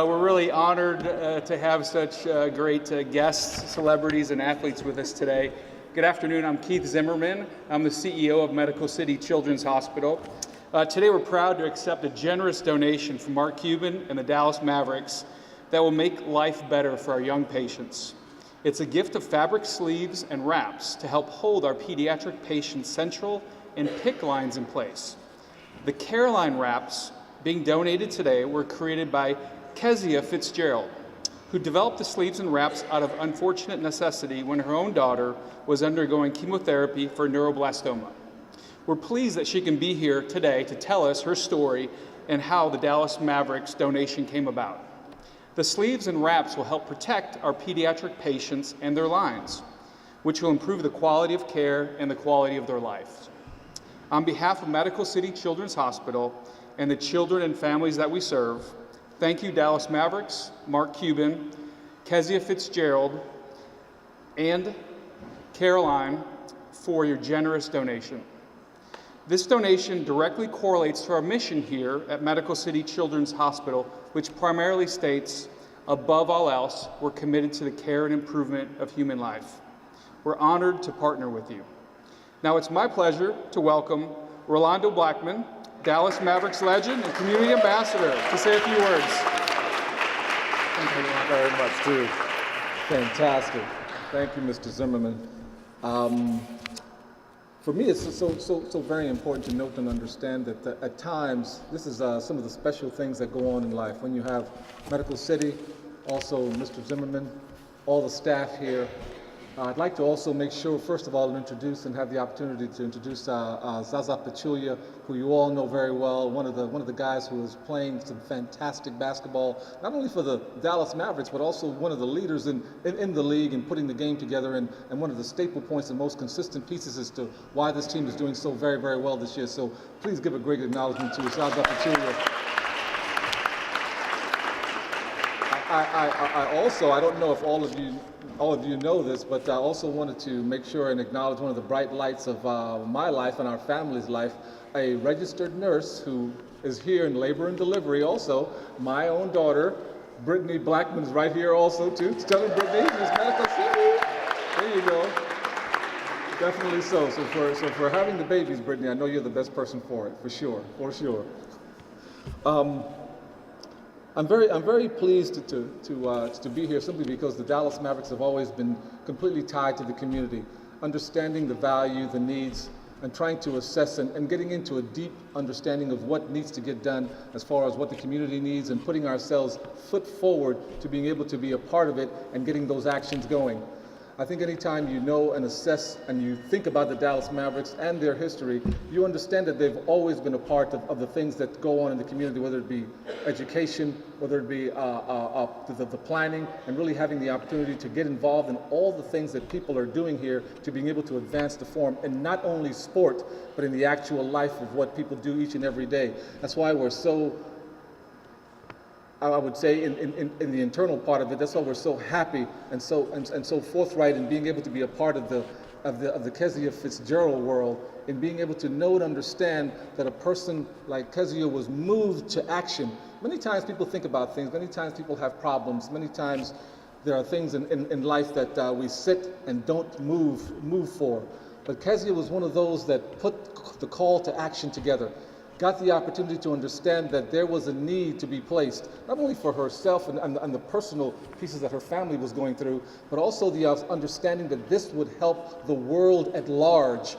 We're really honored to have such great guests, celebrities, and athletes with us today. Good afternoon, I'm Keith Zimmerman. I'm the CEO of Medical City Children's Hospital. Today we're proud to accept a generous donation from Mark Cuban and the Dallas Mavericks that will make life better for our young patients. It's a gift of fabric sleeves and wraps to help hold our pediatric patients' central and PICC lines in place. The CareAline wraps being donated today were created by Kezia Fitzgerald, who developed the sleeves and wraps out of unfortunate necessity when her own daughter was undergoing chemotherapy for neuroblastoma. We're pleased that she can be here today to tell us her story and how the Dallas Mavericks donation came about. The sleeves and wraps will help protect our pediatric patients and their lines, which will improve the quality of care and the quality of their lives. On behalf of Medical City Children's Hospital and the children and families that we serve, thank you Dallas Mavericks, Mark Cuban, Kezia Fitzgerald, and CareAline for your generous donation. This donation directly correlates to our mission here at Medical City Children's Hospital, which primarily states, above all else, we're committed to the care and improvement of human life. We're honored to partner with you. Now it's my pleasure to welcome Rolando Blackman, Dallas Mavericks legend and community ambassador, to say a few words. Thank you very much, too. Fantastic. Thank you, Mr. Zimmerman. For me, it's so very important to note and understand that at times, this is some of the special things that go on in life. When you have Medical City, also Mr. Zimmerman, all the staff here, I'd like to also make sure, first of all, introduce and have the opportunity to introduce Zaza Pachulia, who you all know very well, one of the guys who is playing some fantastic basketball, not only for the Dallas Mavericks, but also one of the leaders in the league and putting the game together, and one of the staple points and most consistent pieces as to why this team is doing so very, very well this year. So please give a great acknowledgement to Zaza Pachulia. I don't know if all of you know this, but I also wanted to make sure and acknowledge one of the bright lights of my life and our family's life, a registered nurse who is here in labor and delivery also. My own daughter, Brittany Blackman, is right here also too. Tell her, Brittany, Miss Medical City. There you go. Definitely so. So for having the babies, Brittany, I know you're the best person for it, for sure. I'm very pleased to be here simply because the Dallas Mavericks have always been completely tied to the community, understanding the value, the needs, and trying to assess and getting into a deep understanding of what needs to get done as far as what the community needs, and putting ourselves foot forward to being able to be a part of it and getting those actions going. I think anytime you know and assess and you think about the Dallas Mavericks and their history, you understand that they've always been a part of the things that go on in the community, whether it be education, whether it be the planning, and really having the opportunity to get involved in all the things that people are doing here to being able to advance the form in not only sport, but in the actual life of what people do each and every day. That's why we're so, I would say, in the internal part of it, that's why we're so happy and so forthright in being able to be a part of the Kezia Fitzgerald world, in being able to know and understand that a person like Kezia was moved to action. Many times people think about things, many times people have problems, many times there are things in life that we sit and don't move for. But Kezia was one of those that put the call to action together, got the opportunity to understand that there was a need to be placed, not only for herself and the personal pieces that her family was going through, but also the understanding that this would help the world at large,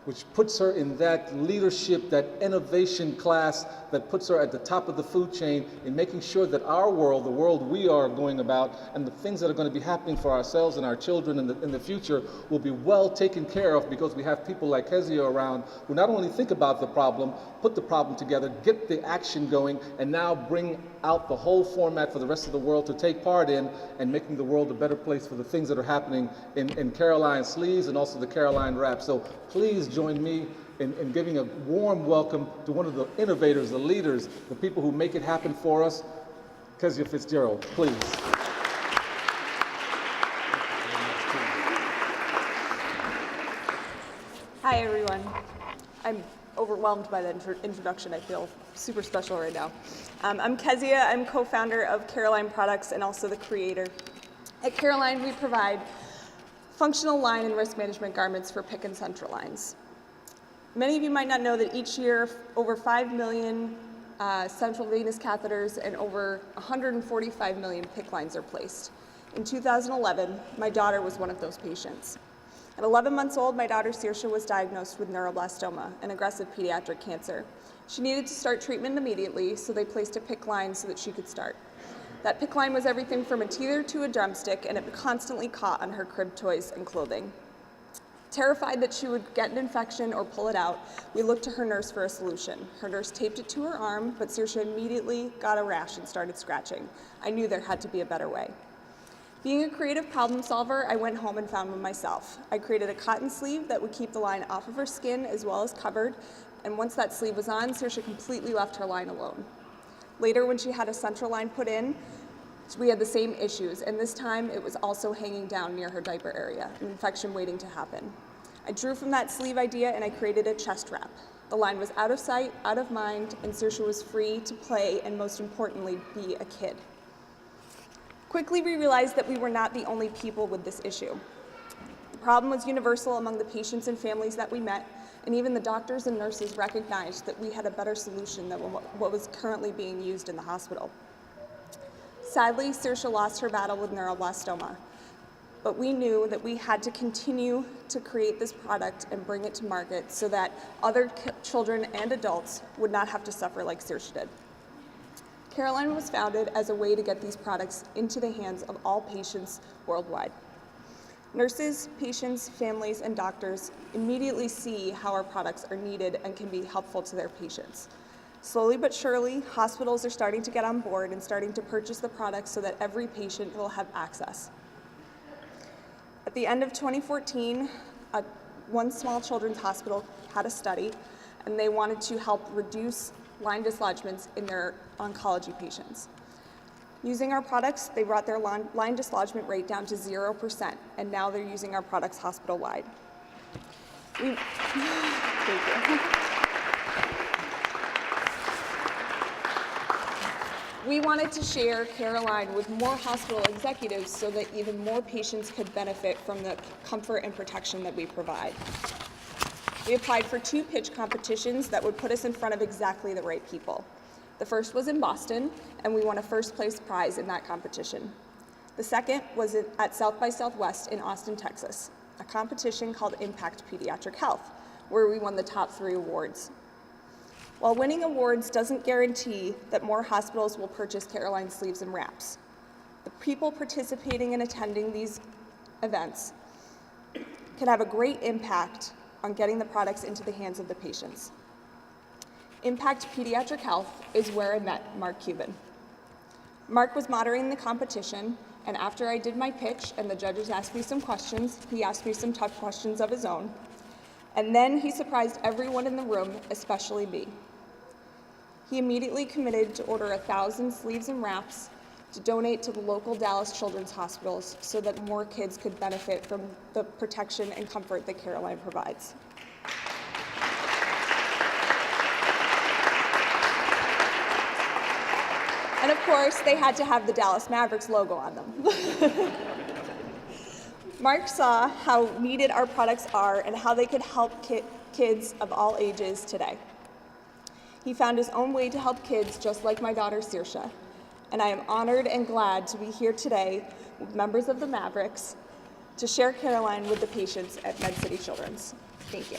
which puts her in that leadership, that innovation class that puts her at the top of the food chain in making sure that our world, the world we are going about, and the things that are going to be happening for ourselves and our children in the future will be well taken care of, because we have people like Kezia around who not only think about the problem, put the problem together, get the action going, and now bring out the whole format for the rest of the world to take part in, and making the world a better place for the things that are happening in CareAline sleeves and also the CareAline wrap. So please join me in giving a warm welcome to one of the innovators, the leaders, the people who make it happen for us, Kezia Fitzgerald, please. Hi everyone. I'm overwhelmed by the introduction. I feel super special right now. I'm Kezia. I'm co-founder of CareAline Products and also the creator. At CareAline, we provide functional line and risk management garments for PICC and central lines. Many of you might not know that each year over 5 million central venous catheters and over 145 million PICC lines are placed. In 2011, my daughter was one of those patients. At 11 months old, my daughter Saoirse was diagnosed with neuroblastoma, an aggressive pediatric cancer. She needed to start treatment immediately, so they placed a PICC line so that she could start. That PICC line was everything from a teether to a drumstick, and it constantly caught on her crib toys and clothing. Terrified that she would get an infection or pull it out, we looked to her nurse for a solution. Her nurse taped it to her arm, but Saoirse immediately got a rash and started scratching. I knew there had to be a better way. Being a creative problem solver, I went home and found one myself. I created a cotton sleeve that would keep the line off of her skin as well as covered, and once that sleeve was on, Saoirse completely left her line alone. Later, when she had a central line put in, we had the same issues, and this time it was also hanging down near her diaper area, an infection waiting to happen. I drew from that sleeve idea and I created a chest wrap. The line was out of sight, out of mind, and Saoirse was free to play and most importantly, be a kid. Quickly, we realized that we were not the only people with this issue. The problem was universal among the patients and families that we met, and even the doctors and nurses recognized that we had a better solution than what was currently being used in the hospital. Sadly, Saoirse lost her battle with neuroblastoma, but we knew that we had to continue to create this product and bring it to market so that other children and adults would not have to suffer like Saoirse did. CareAline was founded as a way to get these products into the hands of all patients worldwide. Nurses, patients, families, and doctors immediately see how our products are needed and can be helpful to their patients. Slowly but surely, hospitals are starting to get on board and starting to purchase the products so that every patient will have access. At the end of 2014, one small children's hospital had a study, and they wanted to help reduce line dislodgements in their oncology patients. Using our products, they brought their line dislodgement rate down to 0%, and now they're using our products hospital-wide. Thank you. We wanted to share CareAline with more hospital executives so that even more patients could benefit from the comfort and protection that we provide. We applied for 2 pitch competitions that would put us in front of exactly the right people. The first was in Boston, and we won a first place prize in that competition. The second was at South by Southwest in Austin, Texas, a competition called Impact Pediatric Health, where we won the top 3 awards. While winning awards doesn't guarantee that more hospitals will purchase CareAline sleeves and wraps, the people participating and attending these events can have a great impact on getting the products into the hands of the patients. Impact Pediatric Health is where I met Mark Cuban. Mark was moderating the competition, and after I did my pitch and the judges asked me some questions, he asked me some tough questions of his own, and then he surprised everyone in the room, especially me. He immediately committed to order 1,000 sleeves and wraps to donate to the local Dallas children's hospitals so that more kids could benefit from the protection and comfort that CareAline provides. And of course, they had to have the Dallas Mavericks logo on them. Mark saw how needed our products are and how they could help kids of all ages today. He found his own way to help kids just like my daughter Saoirse, and I am honored and glad to be here today with members of the Mavericks to share CareAline with the patients at Med City Children's. Thank you.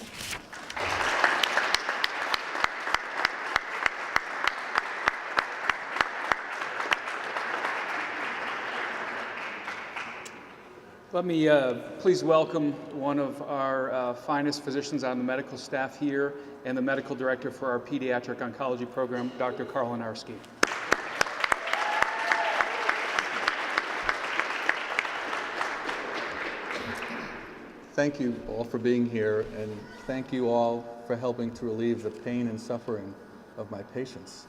Let me please welcome one of our finest physicians on the medical staff here and the medical director for our pediatric oncology program, Dr. Carlin. Thank you all for being here, and thank you all for helping to relieve the pain and suffering of my patients.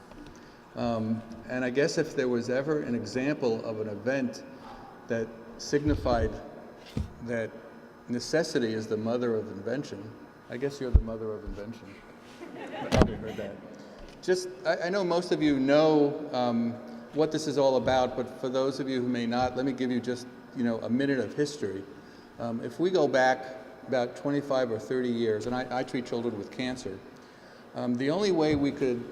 And I guess if there was ever an example of an event that signified that necessity is the mother of invention, I guess you're the mother of invention. probably heard that. Just, I know most of you know what this is all about, but for those of you who may not, let me give you just, a minute of history. If we go back about 25 or 30 years, and I treat children with cancer, the only way we could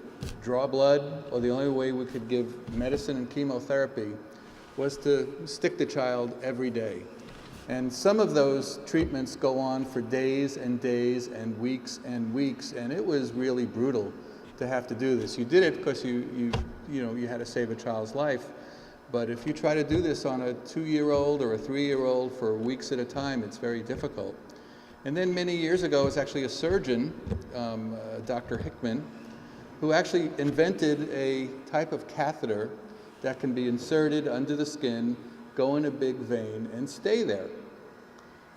draw blood or the only way we could give medicine and chemotherapy was to stick the child every day. And some of those treatments go on for days and days and weeks, and it was really brutal to have to do this. You did it because you had to save a child's life, but if you try to do this on a 2-year-old or a 3-year-old for weeks at a time, it's very difficult. And then many years ago, it was actually a surgeon, Dr. Hickman, who actually invented a type of catheter that can be inserted under the skin, go in a big vein, and stay there.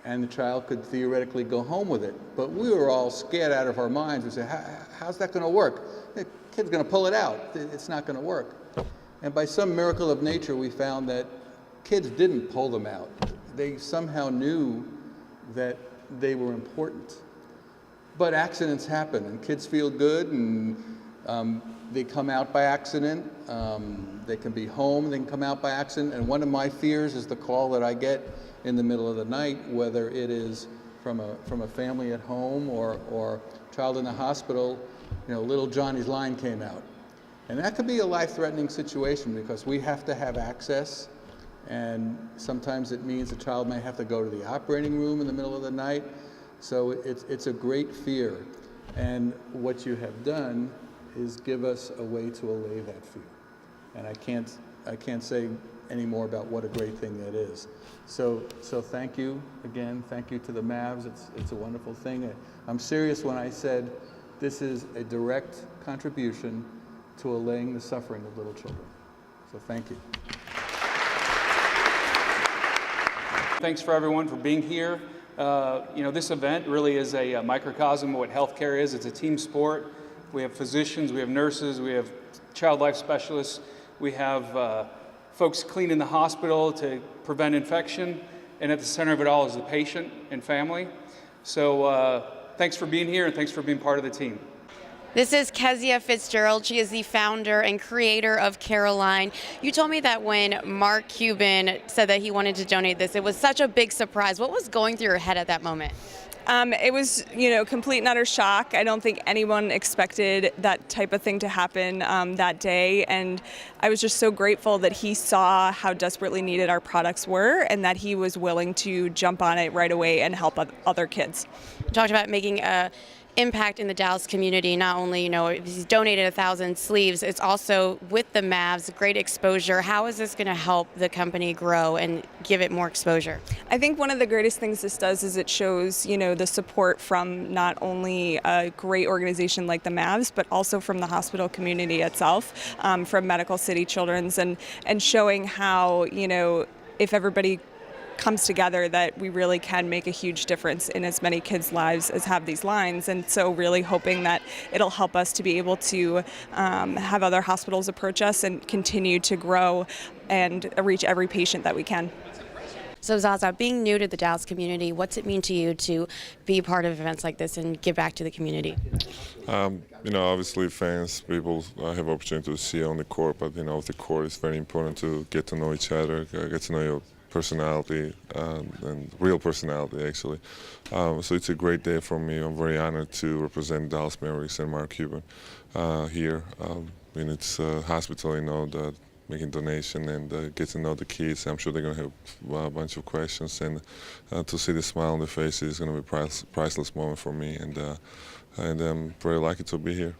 And the child could theoretically go home with it. But we were all scared out of our minds. We said, how's that going to work? The kid's going to pull it out. It's not going to work. And by some miracle of nature, we found that kids didn't pull them out. They somehow knew that they were important. But accidents happen, and kids feel good, and they come out by accident. They can be home, they can come out by accident. And one of my fears is the call that I get in the middle of the night, whether it is from a family at home or child in the hospital, little Johnny's line came out. And that could be a life-threatening situation because we have to have access, and sometimes it means the child may have to go to the operating room in the middle of the night. So it's a great fear. And what you have done is give us a way to allay that fear. And I can't say any more about what a great thing that is. So thank you again. Thank you to the Mavs. It's a wonderful thing. I'm serious when I said this is a direct contribution to allaying the suffering of little children. So thank you. Thanks for everyone for being here. This event really is a microcosm of what healthcare is. It's a team sport. We have physicians, we have nurses, we have child life specialists, we have folks cleaning the hospital to prevent infection, and at the center of it all is the patient and family. So thanks for being here, and thanks for being part of the team. This is Kezia Fitzgerald. She is the founder and creator of CareAline. You told me that when Mark Cuban said that he wanted to donate this, it was such a big surprise. What was going through your head at that moment? It was, complete and utter shock. I don't think anyone expected that type of thing to happen that day, and I was just so grateful that he saw how desperately needed our products were and that he was willing to jump on it right away and help other kids. You talked about making a impact in the Dallas community. Not only, he's donated 1,000 sleeves, it's also with the Mavs, great exposure. How is this going to help the company grow and give it more exposure? I think one of the greatest things this does is it shows, the support from not only a great organization like the Mavs, but also from the hospital community itself, from Medical City Children's, and showing how, if everybody comes together, that we really can make a huge difference in as many kids' lives as have these lines. And so really hoping that it'll help us to be able to have other hospitals approach us and continue to grow and reach every patient that we can. So Zaza, being new to the Dallas community, what's it mean to you to be part of events like this and give back to the community? Obviously fans, people have opportunity to see on the court, but off the court it's very important to get to know each other, get to know your personality and real personality actually. So it's a great day for me. I'm very honored to represent Dallas Mavericks and Mark Cuban here. It's a hospital, that making donation and get to know the kids. I'm sure they're going to have a bunch of questions, and to see the smile on their faces is going to be a priceless moment for me, and I'm very lucky to be here.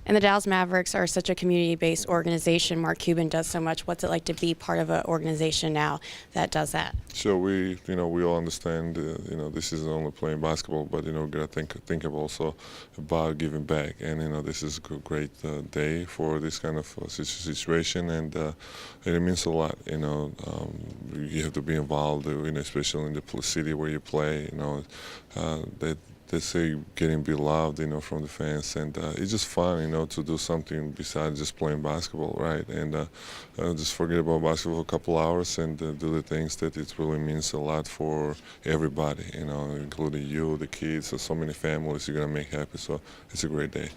And the Dallas Mavericks are such a community-based organization. Mark Cuban does so much. What's it like to be part of an organization now that does that? So we all understand, this isn't only playing basketball, but we gotta think also about giving back. And this is a great day for this kind of situation, and it means a lot. You have to be involved, especially in the city where you play. They say getting beloved, from the fans, and it's just fun, to do something besides just playing basketball, right? And just forget about basketball for a couple hours and do the things that it really means a lot for everybody, including you, the kids, so many families you're gonna make happy. So it's a great day.